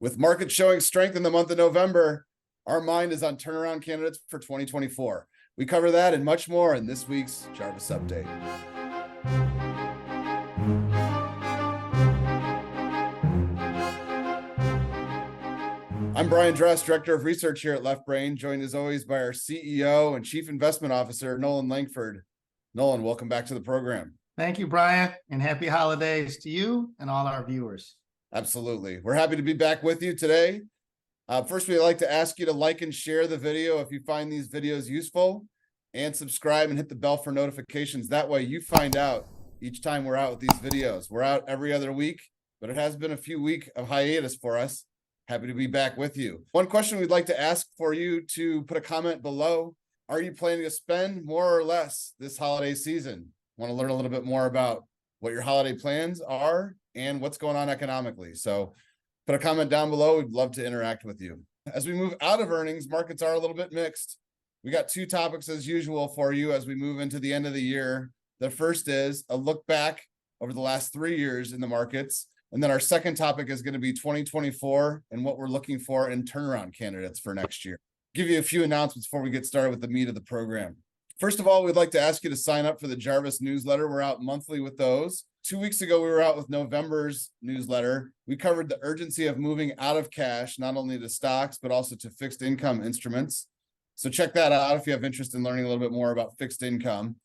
With markets showing strength in the month of November, our mind is on turnaround candidates for 2024. We cover that and much more in this week's Jarvis Update. I'm Brian Dress, Director of Research here at Left Brain, joined as always by our CEO and Chief Investment Officer, Noland Langford. Noland, welcome back to the program. Thank you, Brian, and happy holidays to you and all our viewers. Absolutely. We're happy to be back with you today. First, we'd like to ask you to like and share the video if you find these videos useful, and subscribe and hit the bell for notifications. That way you find out each time we're out with these videos. We're out every other week, but it has been a few weeks of hiatus for us. Happy to be back with you. One question we'd like to ask for you to put a comment below. Are you planning to spend more or less this holiday season? Want to learn a little bit more about what your holiday plans are and what's going on economically. So put a comment down below. We'd love to interact with you. As we move out of earnings, markets are a little bit mixed. We got two topics as usual for you as we move into the end of the year. The first is a look back over the last 3 years in the markets. And then our second topic is going to be 2024 and what we're looking for in turnaround candidates for next year. Give you a few announcements before we get started with the meat of the program. First of all, we'd like to ask you to sign up for the Jarvis newsletter. We're out monthly with those. 2 weeks ago, we were out with November's newsletter. We covered the urgency of moving out of cash, not only to stocks, but also to fixed income instruments. So check that out if you have interest in learning a little bit more about fixed income.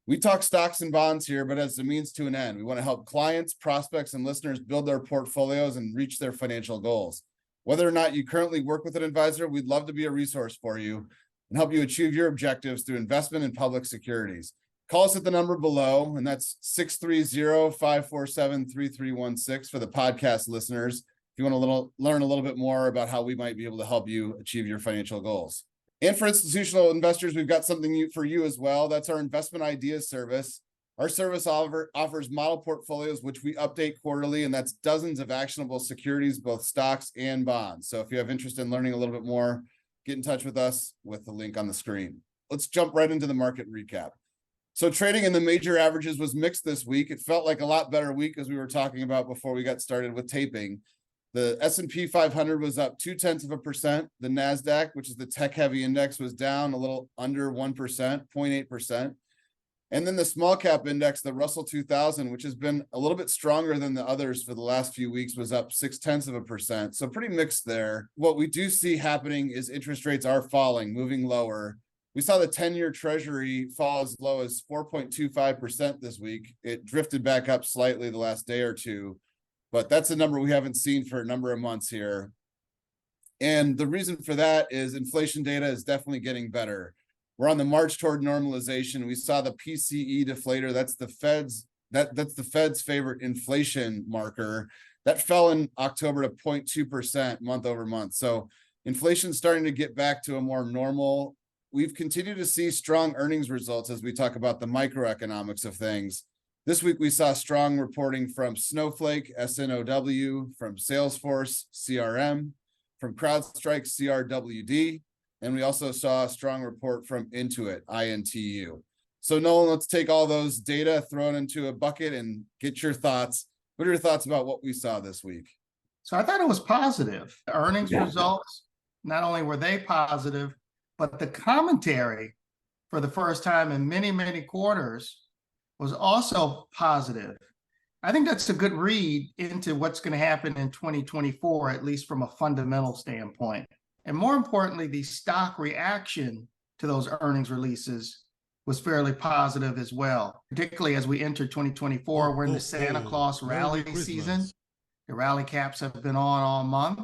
We talk stocks and bonds here, but as a means to an end. We want to help clients, prospects, and listeners build their portfolios and reach their financial goals. Whether or not you currently work with an advisor, we'd love to be a resource for you and help you achieve your objectives through investment in public securities. Call us at the number below, and that's 630-547-3316 for the podcast listeners. If you want to learn a little bit more about how we might be able to help you achieve your financial goals. And for institutional investors, we've got something for you as well. That's our investment ideas service. Our service offers model portfolios, which we update quarterly, and that's dozens of actionable securities, both stocks and bonds. So if you have interest in learning a little bit more, get in touch with us with the link on the screen. Let's jump right into the market recap. So trading in the major averages was mixed this week. It felt like a lot better week, as we were talking about before we got started with taping. The S&P 500 was up 0.2%. The NASDAQ, which is the tech-heavy index, was down a little under 1%, 0.8%. And then the small cap index, the Russell 2000, which has been a little bit stronger than the others for the last few weeks, was up 0.6%. So pretty mixed there. What we do see happening is interest rates are falling, moving lower. We saw the 10-year Treasury fall as low as 4.25% this week. It drifted back up slightly the last day or two, but that's a number we haven't seen for a number of months here. And the reason for that is inflation data is definitely getting better. We're on the march toward normalization. We saw the PCE deflator. That's the Fed's favorite inflation marker. That fell in October to 0.2% month over month. So inflation's starting to get back to a more normal. We've continued to see strong earnings results as we talk about the microeconomics of things. This week, we saw strong reporting from Snowflake, SNOW, from Salesforce, CRM, from CrowdStrike, CRWD, and we also saw a strong report from Intuit, INTU. So Nolan, let's take all those data, throw it into a bucket, and get your thoughts. What are your thoughts about what we saw this week? So I thought it was positive. The earnings results, not only were they positive, but the commentary for the first time in many, many quarters was also positive. I think that's a good read into what's going to happen in 2024, at least from a fundamental standpoint. And more importantly, the stock reaction to those earnings releases was fairly positive as well, particularly as we enter 2024. We're in the Santa Claus rally season. The rally caps have been on all month.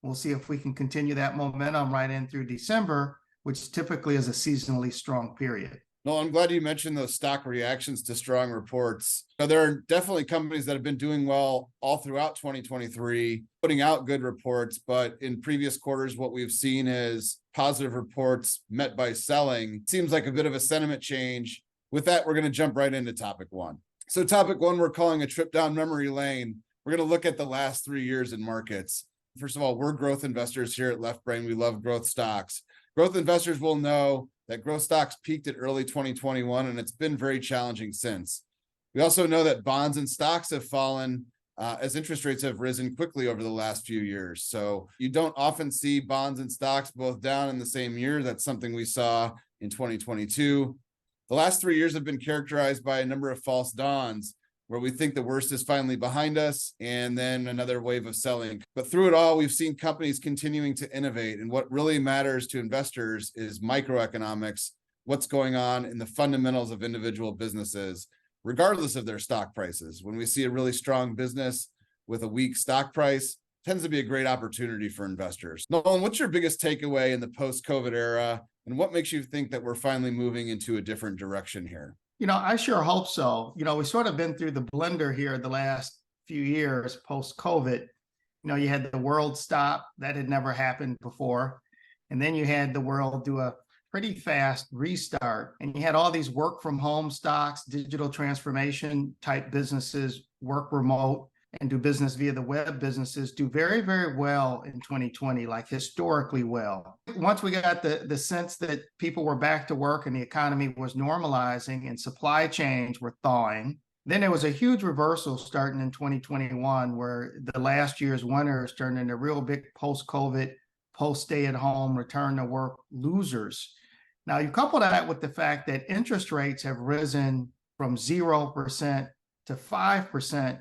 We'll see if we can continue that momentum right in through December, which typically is a seasonally strong period. No, I'm glad you mentioned those stock reactions to strong reports. Now, there are definitely companies that have been doing well all throughout 2023, putting out good reports, but in previous quarters, what we've seen is positive reports met by selling. Seems like a bit of a sentiment change. With that, we're going to jump right into topic one. So topic one, we're calling a trip down memory lane. We're going to look at the last 3 years in markets. First of all, we're growth investors here at Left Brain. We love growth stocks. Growth investors will know that growth stocks peaked at early 2021, and it's been very challenging since. We also know that bonds and stocks have fallen as interest rates have risen quickly over the last few years. So you don't often see bonds and stocks both down in the same year. That's something we saw in 2022. The last 3 years have been characterized by a number of false dawns, where we think the worst is finally behind us, and then another wave of selling. But through it all, we've seen companies continuing to innovate. And what really matters to investors is microeconomics, what's going on in the fundamentals of individual businesses, regardless of their stock prices. When we see a really strong business with a weak stock price, tends to be a great opportunity for investors. Nolan, what's your biggest takeaway in the post-COVID era, and what makes you think that we're finally moving into a different direction here? I sure hope so. We sort of been through the blender here the last few years post-COVID. You had the world stop. That had never happened before. And then you had the world do a pretty fast restart. And you had all these work from home stocks, digital transformation type businesses, work remote, and do business via the web businesses do very, very well in 2020, like historically well. Once we got the sense that people were back to work and the economy was normalizing and supply chains were thawing, then there was a huge reversal starting in 2021, where the last year's winners turned into real big post-COVID, post-stay-at-home, return to work losers. Now, you couple that with the fact that interest rates have risen from 0% to 5%,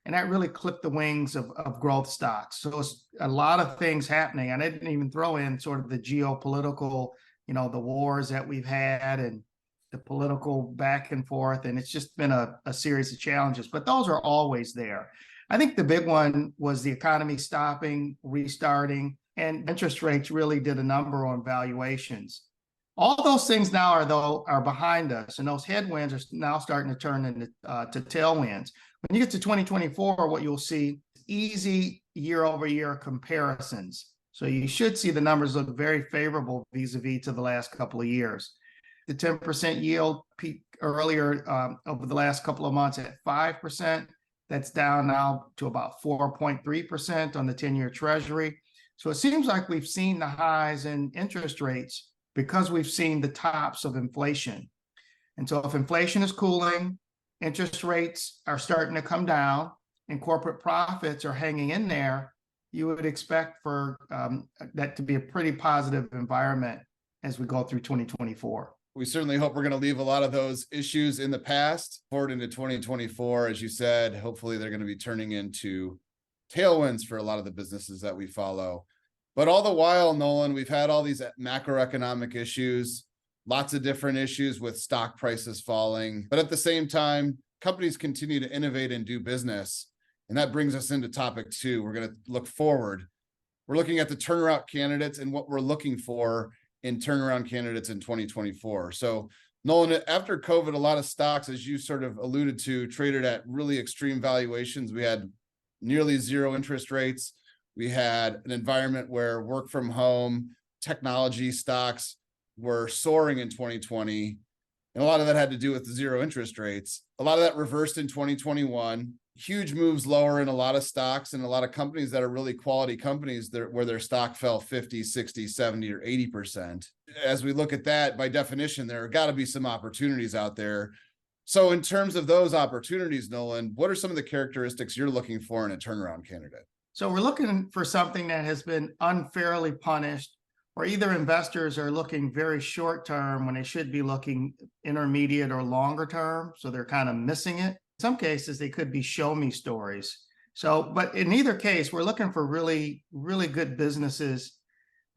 and that really clipped the wings of growth stocks. So it's a lot of things happening. And I didn't even throw in sort of the geopolitical, the wars that we've had and the political back and forth. And it's just been a series of challenges, but those are always there. I think the big one was the economy stopping, restarting, and interest rates really did a number on valuations. All those things now are behind us, and those headwinds are now starting to turn into to tailwinds. When you get to 2024, what you'll see is easy year-over-year comparisons. So you should see the numbers look very favorable vis-a-vis to the last couple of years. The 10% yield peaked earlier over the last couple of months at 5%. That's down now to about 4.3% on the 10-year Treasury. So it seems like we've seen the highs in interest rates because we've seen the tops of inflation. And so if inflation is cooling, interest rates are starting to come down, and corporate profits are hanging in there, you would expect for that to be a pretty positive environment as we go through 2024. We certainly hope we're going to leave a lot of those issues in the past forward into 2024. As you said, hopefully they're going to be turning into tailwinds for a lot of the businesses that we follow. But all the while, Nolan, we've had all these macroeconomic issues, lots of different issues with stock prices falling. But at the same time, companies continue to innovate and do business. And that brings us into topic 2. We're going to look forward. We're looking at the turnaround candidates and what we're looking for in turnaround candidates in 2024. So Nolan, after COVID, a lot of stocks, as you sort of alluded to, traded at really extreme valuations. We had nearly zero interest rates. We had an environment where work from home, technology stocks were soaring in 2020. And a lot of that had to do with the zero interest rates. A lot of that reversed in 2021. Huge moves lower in a lot of stocks and a lot of companies that are really quality companies where their stock fell 50, 60, 70, or 80%. As we look at that, by definition, there have got to be some opportunities out there. So in terms of those opportunities, Nolan, what are some of the characteristics you're looking for in a turnaround candidate? So we're looking for something that has been unfairly punished, or either investors are looking very short term when they should be looking intermediate or longer term. So they're kind of missing it. In some cases, they could be show me stories. But in either case, we're looking for really, really good businesses.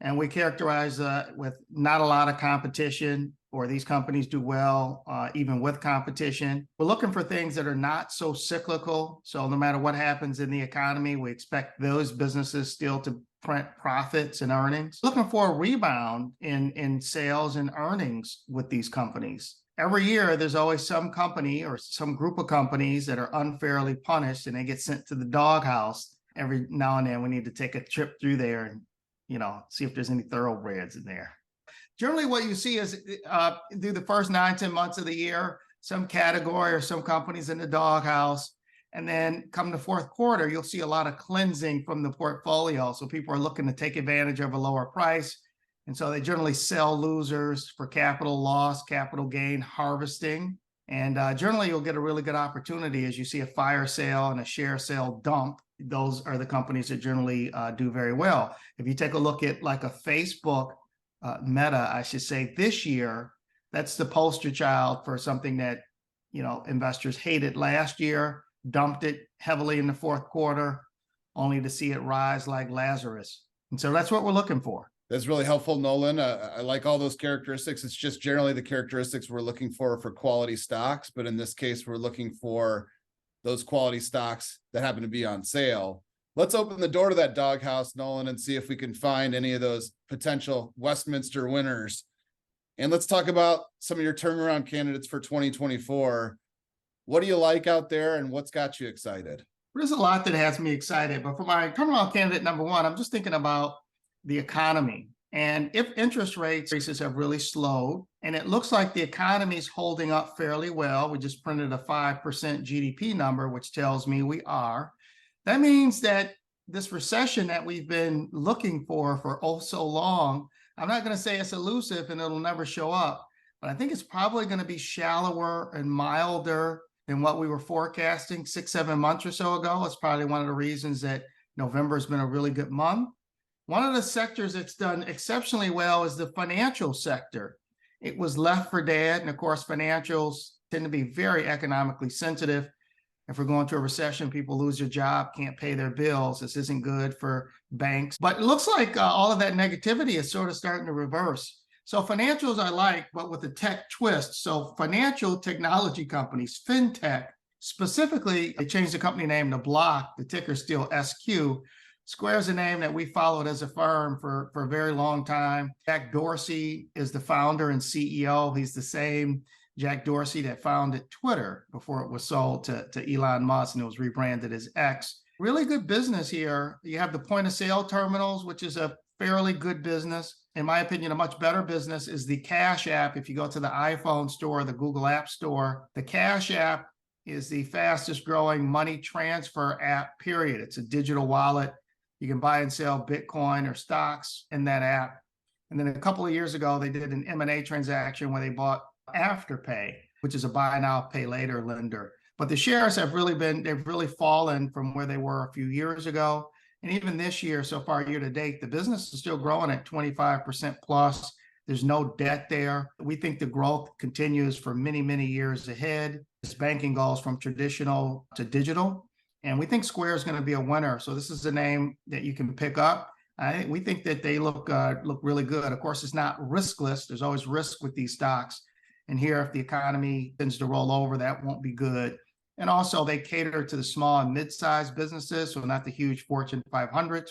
And we characterize with not a lot of competition, or these companies do well, even with competition. We're looking for things that are not so cyclical. So no matter what happens in the economy, we expect those businesses still to print profits and earnings. Looking for a rebound in sales and earnings with these companies. Every year, there's always some company or some group of companies that are unfairly punished, and they get sent to the doghouse. Every now and then, we need to take a trip through there and see if there's any thoroughbreds in there. Generally, what you see is through the first 9-10 months of the year, some category or some companies in the doghouse. And then come the fourth quarter, you'll see a lot of cleansing from the portfolio. So people are looking to take advantage of a lower price. And so they generally sell losers for capital loss, capital gain harvesting. And generally, you'll get a really good opportunity as you see a fire sale and a share sale dump. Those are the companies that generally do very well. If you take a look at like a Facebook, Meta, I should say, this year, that's the poster child for something that, investors hated last year, dumped it heavily in the fourth quarter, only to see it rise like Lazarus. And so that's what we're looking for. That's really helpful, Nolan. I like all those characteristics. It's just generally the characteristics we're looking for quality stocks. But in this case, we're looking for those quality stocks that happen to be on sale. Let's open the door to that doghouse, Nolan, and see if we can find any of those potential Westminster winners. And let's talk about some of your turnaround candidates for 2024. What do you like out there and what's got you excited? There's a lot that has me excited, but for my turnaround candidate number one, I'm just thinking about the economy. And if interest rates increases have really slowed, and it looks like the economy is holding up fairly well, we just printed a 5% GDP number, which tells me we are. That means that this recession that we've been looking for oh so long, I'm not going to say it's elusive and it'll never show up, but I think it's probably going to be shallower and milder than what we were forecasting 6-7 months or so ago. It's probably one of the reasons that November has been a really good month. One of the sectors that's done exceptionally well is the financial sector. It was left for dead. And of course, financials tend to be very economically sensitive. If we're going to a recession, people lose their job, can't pay their bills. This isn't good for banks. But it looks like all of that negativity is sort of starting to reverse. So financials I like, but with a tech twist. So financial technology companies, fintech, specifically, they changed the company name to Block. The ticker is still SQ. Square is a name that we followed as a firm for a very long time. Jack Dorsey is the founder and CEO. He's the same Jack Dorsey that founded Twitter before it was sold to Elon Musk and it was rebranded as X. Really good business here. You have the point of sale terminals, which is a fairly good business. In my opinion, a much better business is the Cash App. If you go to the iPhone store, the Google App Store, the Cash App is the fastest growing money transfer app, period. It's a digital wallet. You can buy and sell Bitcoin or stocks in that app. And then a couple of years ago, they did an M&A transaction where they bought Afterpay, which is a buy now, pay later lender. But the shares they've really fallen from where they were a few years ago. And even this year, so far year to date, the business is still growing at 25% plus. There's no debt there. We think the growth continues for many, many years ahead. This banking goes from traditional to digital. And we think Square is going to be a winner. So this is a name that you can pick up. We think that they look really good. Of course, it's not riskless. There's always risk with these stocks. And here, if the economy tends to roll over, that won't be good. And also, they cater to the small and mid-sized businesses, so not the huge Fortune 500s.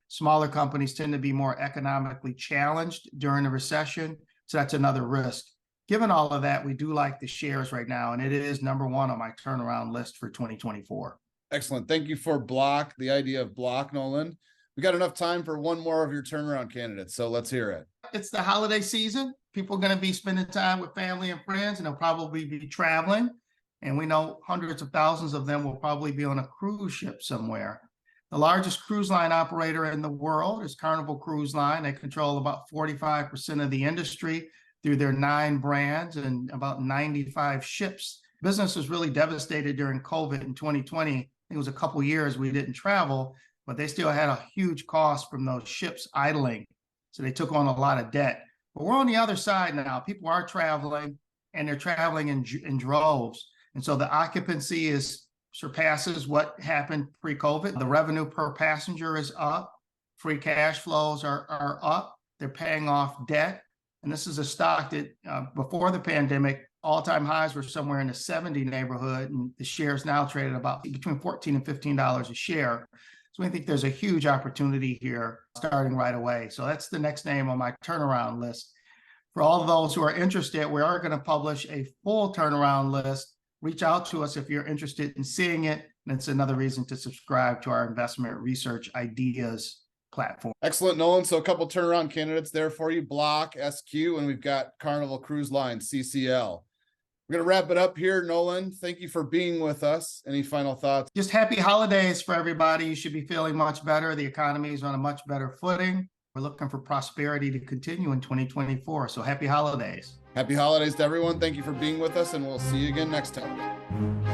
Smaller companies tend to be more economically challenged during a recession. So that's another risk. Given all of that, we do like the shares right now, and it is number one on my turnaround list for 2024. Excellent. Thank you for Block, the idea of Block, Nolan. We got enough time for one more of your turnaround candidates, so let's hear it. It's the holiday season. People are going to be spending time with family and friends, and they'll probably be traveling. And we know hundreds of thousands of them will probably be on a cruise ship somewhere. The largest cruise line operator in the world is Carnival Cruise Line. They control about 45% of the industry through their 9 brands and about 95 ships. Business was really devastated during COVID in 2020. It was a couple years we didn't travel, but they still had a huge cost from those ships idling. So they took on a lot of debt. But we're on the other side now. People are traveling, and they're traveling in droves. And so the occupancy surpasses what happened pre-COVID. The revenue per passenger is up. Free cash flows are up. They're paying off debt. And this is a stock that before the pandemic, all-time highs were somewhere in the 70 neighborhood, and the shares now traded about between $14 and $15 a share. So we think there's a huge opportunity here starting right away. So that's the next name on my turnaround list. For all of those who are interested, we are going to publish a full turnaround list. Reach out to us if you're interested in seeing it. And it's another reason to subscribe to our investment research ideas platform. Excellent, Nolan. So a couple turnaround candidates there for you, Block, SQ, and we've got Carnival Cruise Line, CCL. We're going to wrap it up here, Nolan. Thank you for being with us. Any final thoughts? Just happy holidays for everybody. You should be feeling much better. The economy is on a much better footing. We're looking for prosperity to continue in 2024. So happy holidays. Happy holidays to everyone. Thank you for being with us, and we'll see you again next time.